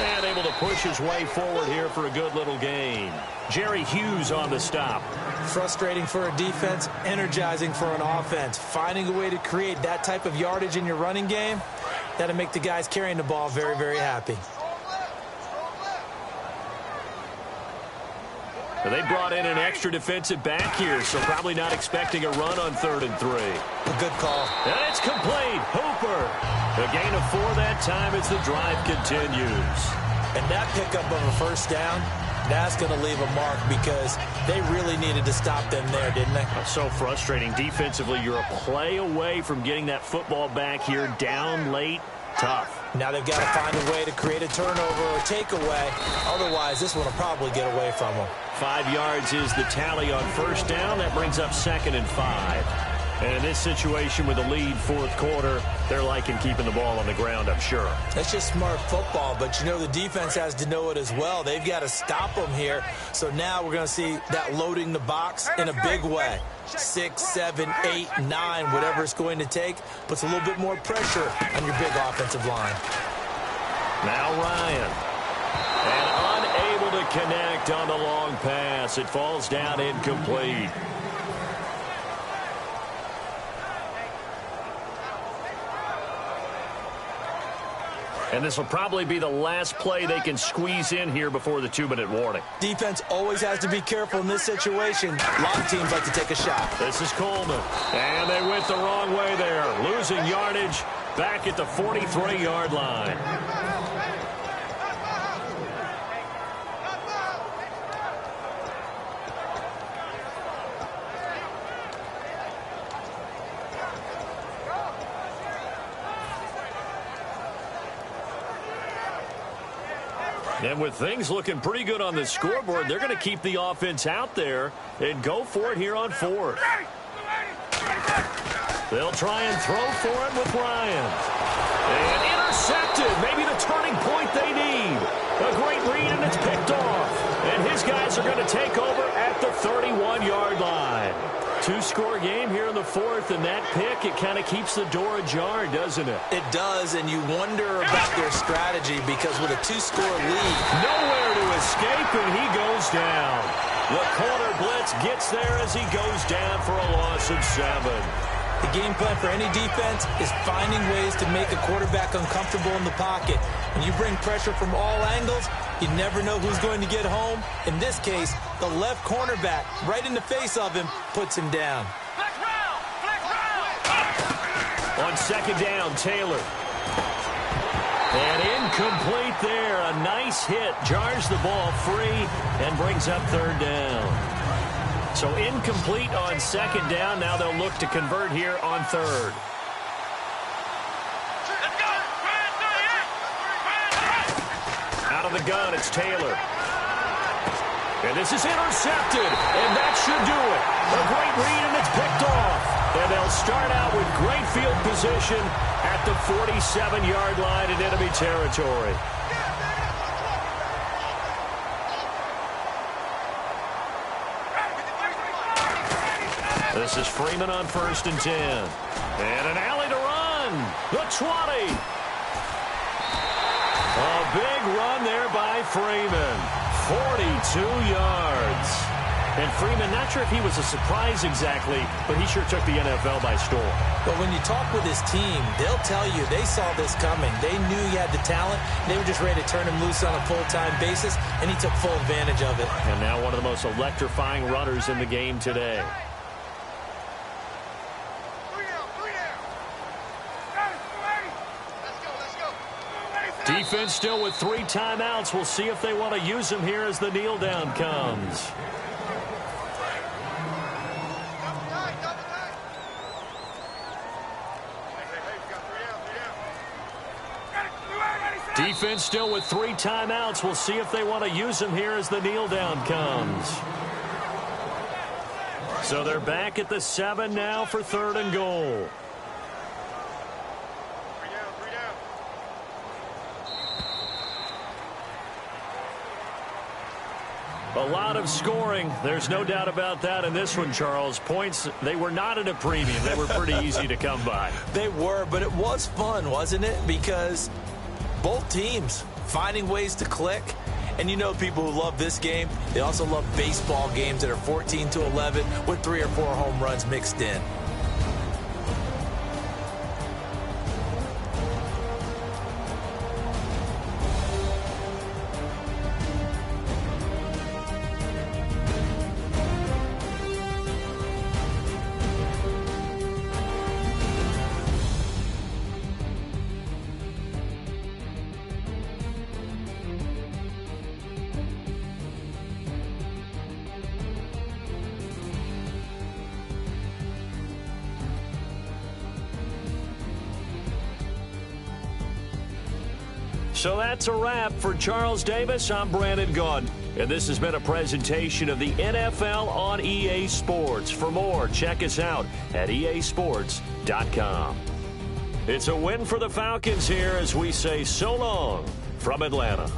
And able to push his way forward here for a good little gain. Jerry Hughes on the stop. Frustrating for a defense, energizing for an offense. Finding a way to create that type of yardage in your running game, that'll make the guys carrying the ball very, very happy. They brought in an extra defensive back here, so probably not expecting a run on 3rd and 3. A good call. And it's complete. Hooper. A gain of 4 that time as the drive continues. And that pickup of a first down, that's going to leave a mark because they really needed to stop them there, didn't they? So frustrating. Defensively, you're a play away from getting that football back here down late. Tough. Now they've got to find a way to create a turnover or takeaway. Otherwise, this one will probably get away from them. 5 yards is the tally on first down. That brings up 2nd and 5. And in this situation with the lead fourth quarter, they're liking keeping the ball on the ground, I'm sure. That's just smart football, but you know the defense has to know it as well. They've got to stop them here. So now we're going to see that loading the box in a big way. 6, 7, 8, 9, whatever it's going to take, puts a little bit more pressure on your big offensive line. Now Ryan. And unable to connect on the long pass. It falls down incomplete. And this will probably be the last play they can squeeze in here before the 2-minute warning. Defense always has to be careful in this situation. A lot of teams like to take a shot. This is Coleman. And they went the wrong way there. Losing yardage back at the 43-yard line. And with things looking pretty good on the scoreboard, they're going to keep the offense out there and go for it here on 4th. They'll try and throw for it with Ryan. And intercepted. Maybe the turning point they need. A great read, and it's picked off. And his guys are going to take over at the 31-yard line. 2-score game here in the 4th, and that pick, it kind of keeps the door ajar, doesn't it? It does, and you wonder about their strategy because with a 2-score lead, nowhere to escape, and he goes down. The corner blitz gets there as he goes down for a loss of 7. The game plan for any defense is finding ways to make a quarterback uncomfortable in the pocket. When you bring pressure from all angles, you never know who's going to get home. In this case, the left cornerback, right in the face of him, puts him down. On 2nd down, Taylor. And incomplete there. A nice hit. Jars the ball free and brings up 3rd down. So incomplete on 2nd down. Now they'll look to convert here on 3rd. Out of the gun, it's Taylor. And this is intercepted. And that should do it. A great read, and it's picked off. And they'll start out with great field position at the 47-yard line in enemy territory. This is Freeman on 1st and 10. And an alley to run. The 20. A big run there by Freeman. 42 yards. And Freeman, not sure if he was a surprise exactly, but he sure took the NFL by storm. But when you talk with his team, they'll tell you they saw this coming. They knew he had the talent. They were just ready to turn him loose on a full-time basis, and he took full advantage of it. And now one of the most electrifying runners in the game today. Defense still with 3 timeouts. We'll see if they want to use them here as the kneel down comes. Defense still with 3 timeouts. We'll see if they want to use them here as the kneel down comes. So they're back at the 7 now for 3rd and goal. A lot of scoring. There's no doubt about that in this one, Charles. Points, they were not at a premium. They were pretty easy to come by. They were, but it was fun, wasn't it? Because both teams finding ways to click. And you know people who love this game, they also love baseball games that are 14-11 with 3 or 4 home runs mixed in. So that's a wrap for Charles Davis. I'm Brandon Gaudin, and this has been a presentation of the NFL on EA Sports. For more, check us out at easports.com. It's a win for the Falcons here as we say so long from Atlanta.